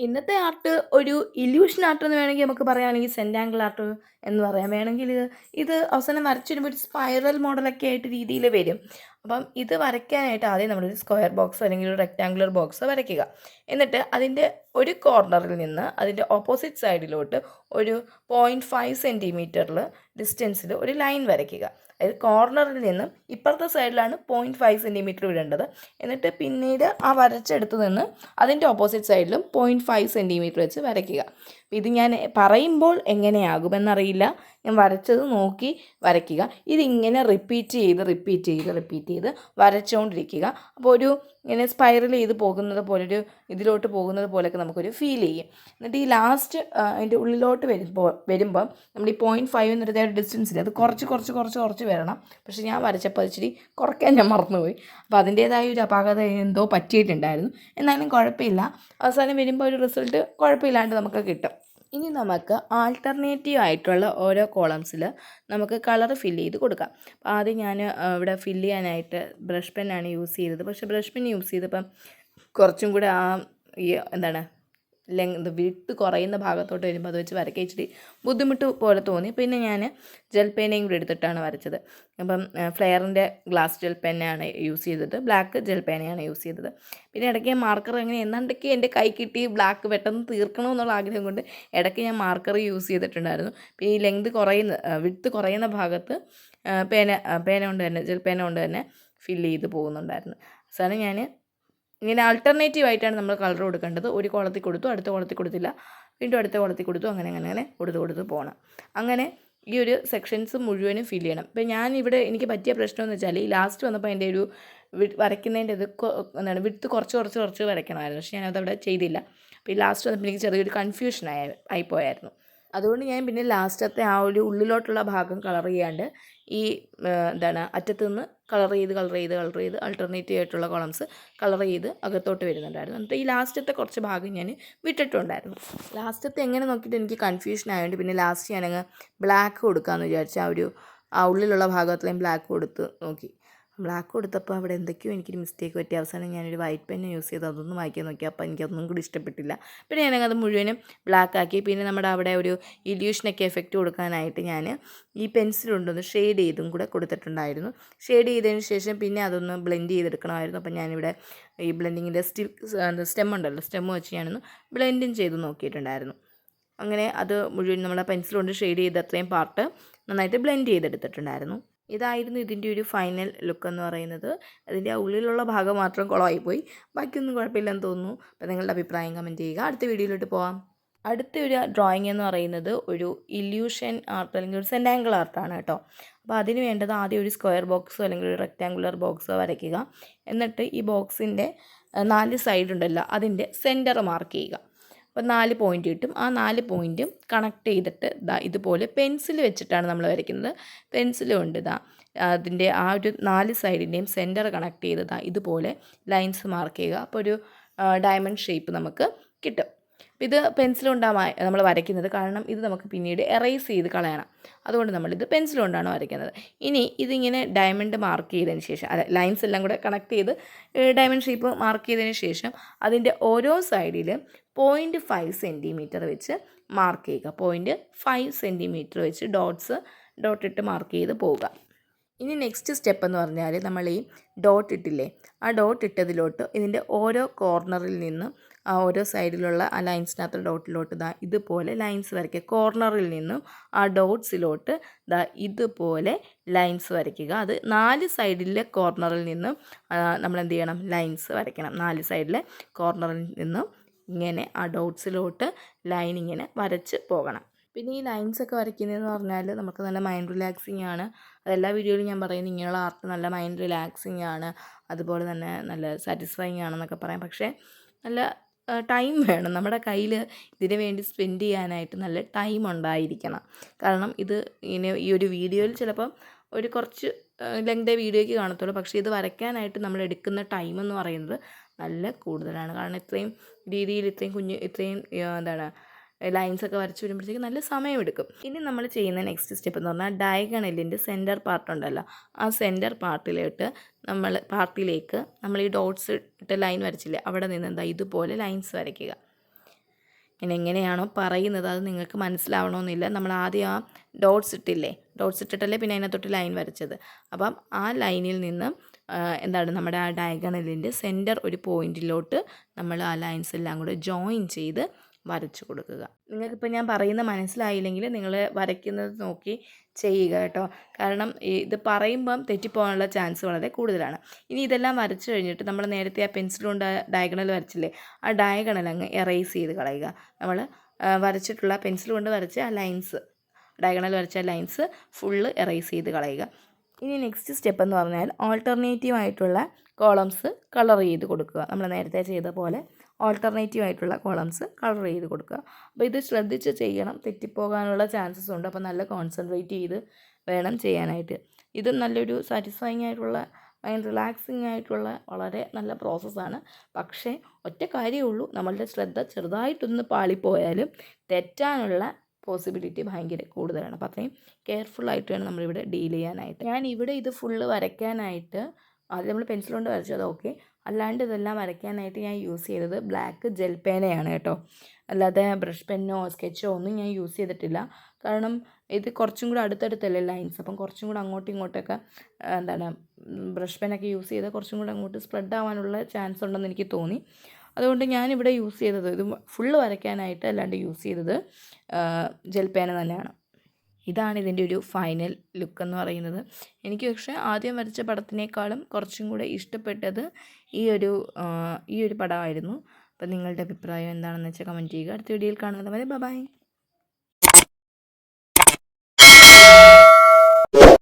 ഇന്നത്തെ ആർട്ട് ഒരു illusion art എന്ന് വേണമെങ്കിൽ നമുക്ക് പറയാം, അല്ലെങ്കിൽ സെൻറ്റാങ്കിൾ ആർട്ട് എന്ന് പറയാം. വേണമെങ്കിൽ ഇത് അവസാനം വരച്ചു വരുമ്പോൾ ഒരു സ്പൈറൽ മോഡലൊക്കെ ആയിട്ട് രീതിയിൽ വരും. അപ്പം ഇത് വരയ്ക്കാനായിട്ട് ആദ്യം നമ്മളൊരു സ്ക്വയർ ബോക്സോ അല്ലെങ്കിൽ ഒരു റെക്റ്റാങ്കുലർ ബോക്സോ വരയ്ക്കുക. എന്നിട്ട് അതിൻ്റെ ഒരു കോർണറിൽ നിന്ന് അതിൻ്റെ ഓപ്പോസിറ്റ് സൈഡിലോട്ട് ഒരു 0.5 സെൻറ്റിമീറ്ററിൽ ഡിസ്റ്റൻസിൽ ഒരു ലൈൻ വരയ്ക്കുക. അതായത് കോർണറിൽ നിന്നും ഇപ്പുറത്തെ സൈഡിലാണ് 0.5 സെൻറ്റിമീറ്റർ വിടേണ്ടത്. എന്നിട്ട് പിന്നീട് ആ വരച്ചെടുത്ത് നിന്ന് അതിൻ്റെ ഓപ്പോസിറ്റ് സൈഡിലും 0.5 സെൻറ്റിമീറ്റർ വെച്ച് വരയ്ക്കുക. ഇത് ഞാൻ പറയുമ്പോൾ എങ്ങനെയാകുമെന്നറിയില്ല, ഞാൻ വരച്ചത് നോക്കി വരയ്ക്കുക. ഇതിങ്ങനെ റിപ്പീറ്റ് ചെയ്ത് വരച്ചുകൊണ്ടിരിക്കുക. അപ്പോൾ ഇങ്ങനെ സ്പൈറൽ ചെയ്ത് പോകുന്നത് പോലൊരു ഇതിലോട്ട് പോകുന്നത് പോലെയൊക്കെ നമുക്കൊരു ഫീൽ ചെയ്യും. എന്നിട്ട് ഈ ലാസ്റ്റ് അതിൻ്റെ ഉള്ളിലോട്ട് വരുമ്പം നമ്മൾ ഈ 0.5 എന്നൊരു ഡിസ്റ്റൻസിൽ അത് കുറച്ച് വരണം. പക്ഷേ ഞാൻ വരച്ചപ്പോൾ ഇച്ചിരി കുറയ്ക്കാൻ ഞാൻ മറന്നുപോയി. അപ്പോൾ അതിൻ്റേതായ ഒരു അപാകത എന്തോ പറ്റിയിട്ടുണ്ടായിരുന്നു. എന്നാലും കുഴപ്പമില്ല, അവസാനം വരുമ്പോൾ ഒരു റിസൾട്ട് കുഴപ്പമില്ലാണ്ട് നമുക്ക് കിട്ടും. ഇനി നമുക്ക് ആൾട്ടർനേറ്റീവ് ആയിട്ടുള്ള ഓരോ കോളംസിൽ നമുക്ക് കളർ ഫില്ല് ചെയ്ത് കൊടുക്കാം. അപ്പോൾ ആദ്യം ഞാൻ ഇവിടെ ഫില്ല് ചെയ്യാനായിട്ട് ബ്രഷ് പെന്നാണ് യൂസ് ചെയ്തത്. പക്ഷേ ബ്രഷ് പെൻ യൂസ് ചെയ്തപ്പം കുറച്ചും കൂടെ എന്താണ് വിട്ട് കുറയുന്ന ഭാഗത്തോട്ട് വരുമ്പോൾ അത് വെച്ച് വരയ്ക്കാൻ ഇച്ചിരി ബുദ്ധിമുട്ട് പോലെ തോന്നി. പിന്നെ ഞാൻ ജെൽ പേനയും കൂടി എടുത്തിട്ടാണ് വരച്ചത്. അപ്പം ഫ്ലെയറിൻ്റെ ഗ്ലാസ് ജെൽ പെന്നാണ് യൂസ് ചെയ്തത്, ബ്ലാക്ക് ജെൽ പേനയാണ് യൂസ് ചെയ്തത്. പിന്നെ ഇടയ്ക്ക് ഞാൻ മാർക്കർ എന്നാണ്ടൊക്കെ എൻ്റെ കൈ കിട്ടി ബ്ലാക്ക് പെട്ടെന്ന് തീർക്കണമെന്നുള്ള ആഗ്രഹം കൊണ്ട് ഇടയ്ക്ക് ഞാൻ മാർക്കർ യൂസ് ചെയ്തിട്ടുണ്ടായിരുന്നു. പിന്നെ ഈ വിട്ട് കുറയുന്ന ഭാഗത്ത് പേന കൊണ്ട് തന്നെ ജെൽ പേന കൊണ്ട് തന്നെ ഫില്ല് ചെയ്ത് പോകുന്നുണ്ടായിരുന്നു. അവസാനം ഞാൻ ഇങ്ങനെ ആൾട്ടർനേറ്റീവ് ആയിട്ടാണ് നമ്മൾ കളർ കൊടുക്കേണ്ടത്. ഒരു കോളത്തിൽ കൊടുത്തു, അടുത്ത കോളത്തിൽ കൊടുത്തില്ല, വീണ്ടും അടുത്ത കോളത്തിൽ കൊടുത്തു, അങ്ങനെ കൊടുത്ത് പോകണം. അങ്ങനെ ഈ ഒരു സെക്ഷൻസ് മുഴുവനും ഫില്ല് ചെയ്യണം. ഇപ്പം എനിക്ക് പറ്റിയ പ്രശ്നമെന്ന് വെച്ചാൽ ഈ ലാസ്റ്റ് വന്നപ്പോൾ എൻ്റെ ഒരു വരയ്ക്കുന്നതിൻ്റെ വിട്ട് കുറച്ച് വരയ്ക്കണമായിരുന്നു. പക്ഷേ ഞാനതവിടെ ചെയ്തില്ല. അപ്പോൾ ഈ ലാസ്റ്റ് വന്നപ്പോൾ എനിക്ക് ചെറിയൊരു കൺഫ്യൂഷൻ ആയിപ്പോയായിരുന്നു. അതുകൊണ്ട് ഞാൻ പിന്നെ ലാസ്റ്റത്തെ ആ ഒരു ഉള്ളിലോട്ടുള്ള ഭാഗം കളർ ചെയ്യാണ്ട് ഈ അറ്റത്തു നിന്ന് കളർ ചെയ്ത് ആൾട്ടർനേറ്റീവ് ആയിട്ടുള്ള കോളംസ് കളർ ചെയ്ത് അകത്തോട്ട് വരുന്നുണ്ടായിരുന്നു. എന്നിട്ട് ഈ ലാസ്റ്റത്തെ കുറച്ച് ഭാഗം ഞാൻ വിട്ടിട്ടുണ്ടായിരുന്നു. ലാസ്റ്റത്തെ എങ്ങനെ നോക്കിയിട്ട് എനിക്ക് കൺഫ്യൂഷൻ ആയതുകൊണ്ട് പിന്നെ ലാസ്റ്റ് ഞാനങ്ങ് ബ്ലാക്ക് കൊടുക്കാമെന്ന് വിചാരിച്ചു. ആ ഉള്ളിലുള്ള ഭാഗത്തിലേയും ബ്ലാക്ക് കൊടുത്ത് നോക്കി. ബ്ലാക്ക് കൊടുത്തപ്പോൾ അവിടെ എന്തൊക്കെയോ എനിക്കൊരു മിസ്റ്റേക്ക് പറ്റി. അവസാനം ഞാനൊരു വൈറ്റ് പെന്ന് യൂസ് ചെയ്ത് അതൊന്നും വായിക്കാൻ നോക്കി. അപ്പോൾ എനിക്കതൊന്നും കൂടി ഇഷ്ടപ്പെട്ടില്ല. പിന്നെ ഞാനത് മുഴുവനും ബ്ലാക്ക് ആക്കി. പിന്നെ നമ്മുടെ അവിടെ ഒരു ഇല്യൂഷനൊക്കെ എഫക്റ്റ് കൊടുക്കാനായിട്ട് ഞാൻ ഈ പെൻസിൽ കൊണ്ടൊന്ന് ഷെയ്ഡ് ചെയ്തും കൂടെ കൊടുത്തിട്ടുണ്ടായിരുന്നു. ഷെയ്ഡ് ചെയ്തതിന് ശേഷം പിന്നെ അതൊന്ന് ബ്ലെൻഡ് ചെയ്തെടുക്കണമായിരുന്നു. അപ്പോൾ ഞാനിവിടെ ഈ ബ്ലെൻഡിങ്ങിൻ്റെ സ്റ്റെം ഉണ്ടല്ലോ, സ്റ്റെം വെച്ച് ഞാനൊന്ന് ബ്ലെൻഡും ചെയ്ത് നോക്കിയിട്ടുണ്ടായിരുന്നു. അങ്ങനെ അത് മുഴുവൻ നമ്മൾ പെൻസിൽ കൊണ്ട് ഷെയ്ഡ് ചെയ്ത് അത്രയും പാർട്ട് നന്നായിട്ട് ബ്ലെൻഡ് ചെയ്തെടുത്തിട്ടുണ്ടായിരുന്നു. ഇതായിരുന്നു ഇതിൻ്റെ ഒരു ഫൈനൽ ലുക്ക് എന്ന് പറയുന്നത്. അതിൻ്റെ ആ ഉള്ളിലുള്ള ഭാഗം മാത്രം കുളമായിപ്പോയി, ബാക്കിയൊന്നും കുഴപ്പമില്ലെന്ന് തോന്നുന്നു. അപ്പോൾ നിങ്ങളുടെ അഭിപ്രായം കമൻറ്റ് ചെയ്യുക. അടുത്ത വീഡിയോയിലോട്ട് പോകാം. അടുത്ത ഒരു ഡ്രോയിങ് എന്ന് പറയുന്നത് ഒരു ഇല്യൂഷൻ ആർട്ട് അല്ലെങ്കിൽ ഒരു സെൻറ്റാങ്കിൾ ആർട്ടാണ് കേട്ടോ. അപ്പോൾ അതിന് വേണ്ടത് ആദ്യം ഒരു സ്ക്വയർ ബോക്സോ അല്ലെങ്കിൽ ഒരു റെക്റ്റാങ്കുലർ ബോക്സോ വരയ്ക്കുക. എന്നിട്ട് ഈ ബോക്സിൻ്റെ 4 സൈഡ് ഉണ്ടല്ലോ, അതിൻ്റെ സെൻറ്റർ മാർക്ക് ചെയ്യുക. അപ്പോൾ 4 പോയിൻ്റ് കിട്ടും. ആ 4 പോയിൻറ്റും കണക്ട് ചെയ്തിട്ട് ഇതുപോലെ പെൻസിൽ വെച്ചിട്ടാണ് നമ്മൾ വരയ്ക്കുന്നത്. പെൻസിൽ കൊണ്ട് അതിൻ്റെ ആ ഒരു 4 സൈഡിൻ്റെയും സെൻറ്റർ കണക്ട് ചെയ്ത് ഇതുപോലെ ലൈൻസ് മാർക്ക് ചെയ്യുക. അപ്പോൾ ഒരു ഡയമണ്ട് ഷേപ്പ് നമുക്ക് കിട്ടും. ഇത് പെൻസിൽ കൊണ്ടാണ് നമ്മൾ വരയ്ക്കുന്നത്, കാരണം ഇത് നമുക്ക് പിന്നീട് എറേസ് ചെയ്ത് കളയണം. അതുകൊണ്ട് നമ്മളിത് പെൻസിൽ കൊണ്ടാണ് വരയ്ക്കുന്നത്. ഇനി ഇതിങ്ങനെ ഡയമണ്ട് മാർക്ക് ചെയ്തതിന് ശേഷം ലൈൻസ് എല്ലാം കൂടെ കണക്ട് ചെയ്ത് ഡയമണ്ട് ഷേപ്പ് മാർക്ക് ചെയ്തതിന് ശേഷം അതിൻ്റെ ഓരോ സൈഡിലും 0.5 സെൻറ്റിമീറ്റർ വെച്ച് മാർക്ക് ചെയ്യുക. 0.5 സെൻറ്റിമീറ്റർ വെച്ച് ഡോട്ടിട്ട് മാർക്ക് ചെയ്ത് പോവുക. ഇനി നെക്സ്റ്റ് സ്റ്റെപ്പ് എന്ന് പറഞ്ഞാൽ നമ്മൾ ഈ ഡോട്ട് ഇട്ടില്ലേ, ആ ഡോട്ട് ഇട്ടതിലോട്ട് ഇതിൻ്റെ ഓരോ കോർണറിൽ നിന്നും ആ ഓരോ സൈഡിലുള്ള ആ ലൈൻസിനകത്ത് ഡോട്ടിലോട്ട് ഇതുപോലെ ലൈൻസ് വരയ്ക്കുക. കോർണറിൽ നിന്നും ആ ഡോട്ട്സിലോട്ട് ഇതുപോലെ ലൈൻസ് വരയ്ക്കുക. അത് 4 സൈഡിലെ കോർണറിൽ നിന്നും നമ്മൾ എന്ത് ചെയ്യണം, ലൈൻസ് വരയ്ക്കണം. 4 സൈഡിലെ കോർണറിൽ നിന്നും ഇങ്ങനെ ആ ഡോട്ട്സിലോട്ട് ലൈൻ ഇങ്ങനെ വരച്ച് പോകണം. പിന്നെ ഈ ലൈൻസൊക്കെ വരയ്ക്കുന്നതെന്ന് പറഞ്ഞാൽ നമുക്ക് നല്ല മൈൻഡ് റിലാക്സിങ് ആണ്. അതെല്ലാ വീഡിയോയിലും ഞാൻ പറയുന്നത് ഇങ്ങനെയുള്ള ആർട്ട് നല്ല മൈൻഡ് റിലാക്സിങ് ആണ്, അതുപോലെ തന്നെ നല്ല സാറ്റിസ്ഫൈങ് ആണെന്നൊക്കെ പറയാം. പക്ഷേ നല്ല ടൈം വേണം, നമ്മുടെ കയ്യിൽ ഇതിനു വേണ്ടി സ്പെൻഡ് ചെയ്യാനായിട്ട് നല്ല ടൈം ഉണ്ടായിരിക്കണം. കാരണം ഈ ഒരു വീഡിയോയിൽ ചിലപ്പം ഒരു കുറച്ച് ലെങ്തേ വീഡിയോയ്ക്ക് കാണത്തുള്ളൂ. പക്ഷേ ഇത് വരയ്ക്കാനായിട്ട് നമ്മൾ എടുക്കുന്ന ടൈം എന്ന് പറയുന്നത് നല്ല കൂടുതലാണ്. കാരണം ഇത്രയും രീതിയിൽ ഇത്രയും ലൈൻസൊക്കെ വരച്ച് വരുമ്പോഴത്തേക്ക് നല്ല സമയമെടുക്കും. ഇനി നമ്മൾ ചെയ്യുന്ന നെക്സ്റ്റ് സ്റ്റെപ്പ് എന്ന് പറഞ്ഞാൽ ഡയഗണലിൻ്റെ സെൻറ്റർ പാർട്ട് ഉണ്ടല്ലോ, ആ സെൻറ്റർ പാർട്ടിലേക്ക് നമ്മൾ ഈ ഡോട്ട്സ് ഇട്ട് ലൈൻ വരച്ചില്ലേ, അവിടെ നിന്ന് ഇതുപോലെ ലൈൻസ് വരയ്ക്കുക. ഞാൻ എങ്ങനെയാണോ പറയുന്നത് അത് നിങ്ങൾക്ക് മനസ്സിലാവണമെന്നില്ല. നമ്മൾ ആദ്യം ആ ഡോട്ട്സ് ഇട്ടില്ലേ, ഡോട്ട്സ് ഇട്ടിട്ടല്ലേ പിന്നെ അതിനകത്തൊട്ട് ലൈൻ വരച്ചത്. അപ്പം ആ ലൈനിൽ നിന്ന് എന്താണ് നമ്മുടെ ആ ഡയഗണലിൻ്റെ സെൻറ്റർ ഒരു പോയിൻറ്റിലോട്ട് നമ്മൾ ആ ലൈൻസ് എല്ലാം കൂടെ ജോയിൻ ചെയ്ത് വരച്ചു കൊടുക്കുക. നിങ്ങൾക്കിപ്പോൾ ഞാൻ പറയുന്നത് മനസ്സിലായില്ലെങ്കിൽ നിങ്ങൾ വരയ്ക്കുന്നത് നോക്കി ചെയ്യുക കേട്ടോ. കാരണം ഇത് പറയുമ്പം തെറ്റിപ്പോകാനുള്ള ചാൻസ് വളരെ കൂടുതലാണ്. ഇനി ഇതെല്ലാം വരച്ചു കഴിഞ്ഞിട്ട് നമ്മൾ നേരത്തെ ആ പെൻസിൽ കൊണ്ട് ഡയഗണൽ വരച്ചില്ലേ, ആ ഡയഗണൽ അങ്ങ് എറേസ് ചെയ്ത് കളയുക. നമ്മൾ വരച്ചിട്ടുള്ള പെൻസിൽ കൊണ്ട് വരച്ച ആ ലൈൻസ്, ഡയഗണൽ വരച്ച ലൈൻസ് ഫുള്ള് എറേസ് ചെയ്ത് കളയുക. ഇനി നെക്സ്റ്റ് സ്റ്റെപ്പ് എന്ന് പറഞ്ഞാൽ ഓൾട്ടർനേറ്റീവ് ആയിട്ടുള്ള കോളംസ് കളർ ചെയ്ത് കൊടുക്കുക. നമ്മൾ നേരത്തെ ചെയ്ത പോലെ ഓൾട്ടർനേറ്റീവ് ആയിട്ടുള്ള കോളംസ് കളർ ചെയ്ത് കൊടുക്കുക. അപ്പോൾ ഇത് ശ്രദ്ധിച്ച് ചെയ്യണം, തെറ്റിപ്പോകാനുള്ള ചാൻസസ് ഉണ്ട്. അപ്പോൾ നല്ല കോൺസെൻട്രേറ്റ് ചെയ്ത് വേണം ചെയ്യാനായിട്ട്. ഇത് നല്ലൊരു സാറ്റിസ്ഫൈങ് ആയിട്ടുള്ള, മൈൻഡ് റിലാക്സിങ് ആയിട്ടുള്ള വളരെ നല്ല പ്രോസസ്സാണ്. പക്ഷേ ഒറ്റ കാര്യമേ ഉള്ളൂ, നമ്മളുടെ ശ്രദ്ധ ചെറുതായിട്ടൊന്ന് പാളിപ്പോയാലും തെറ്റാനുള്ള പോസിബിലിറ്റി ഭയങ്കര കൂടുതലാണ്. അപ്പോൾ അത്രയും കെയർഫുള്ളായിട്ട് വേണം നമ്മളിവിടെ ഡീൽ ചെയ്യാനായിട്ട്. ഞാൻ ഇവിടെ ഇത് ഫുള്ള് വരയ്ക്കാനായിട്ട് ആദ്യം നമ്മൾ പെൻസിൽ കൊണ്ട് വരച്ചത് ഓക്കെ, അല്ലാണ്ട് ഇതെല്ലാം വരയ്ക്കാനായിട്ട് ഞാൻ യൂസ് ചെയ്തത് ബ്ലാക്ക് ജെൽ പേനയാണ് കേട്ടോ. അല്ലാതെ ബ്രഷ് പെന്നോ സ്കെച്ചോ ഒന്നും ഞാൻ യൂസ് ചെയ്തിട്ടില്ല. കാരണം ഇത് കുറച്ചും കൂടെ അടുത്തടുത്തല്ലേ ലൈൻസ്, അപ്പം കുറച്ചും കൂടെ അങ്ങോട്ടും ഇങ്ങോട്ടൊക്കെ എന്താണ് ബ്രഷ് പെന്നൊക്കെ യൂസ് ചെയ്താൽ കുറച്ചും കൂടെ അങ്ങോട്ട് സ്പ്രെഡ് ആവാനുള്ള ചാൻസ് ഉണ്ടെന്ന് എനിക്ക് തോന്നി. അതുകൊണ്ട് ഞാനിവിടെ യൂസ് ചെയ്തത്, ഇത് ഫുള്ള് വരയ്ക്കാനായിട്ട് അല്ലാണ്ട് യൂസ് ചെയ്തത് ജെൽ പേന തന്നെയാണ്. ഇതാണ് ഇതിൻ്റെ ഒരു ഫൈനൽ ലുക്ക് എന്ന് പറയുന്നത്. എനിക്ക് പക്ഷേ ആദ്യം വരച്ച പടത്തിനേക്കാളും കുറച്ചും കൂടെ ഇഷ്ടപ്പെട്ടത് ഈ ഒരു പടമായിരുന്നു. അപ്പം നിങ്ങളുടെ അഭിപ്രായം എന്താണെന്ന് വെച്ചാൽ കമൻറ്റ് ചെയ്യുക. അടുത്ത വീഡിയോയിൽ കാണുന്നത് വരെ ബൈ.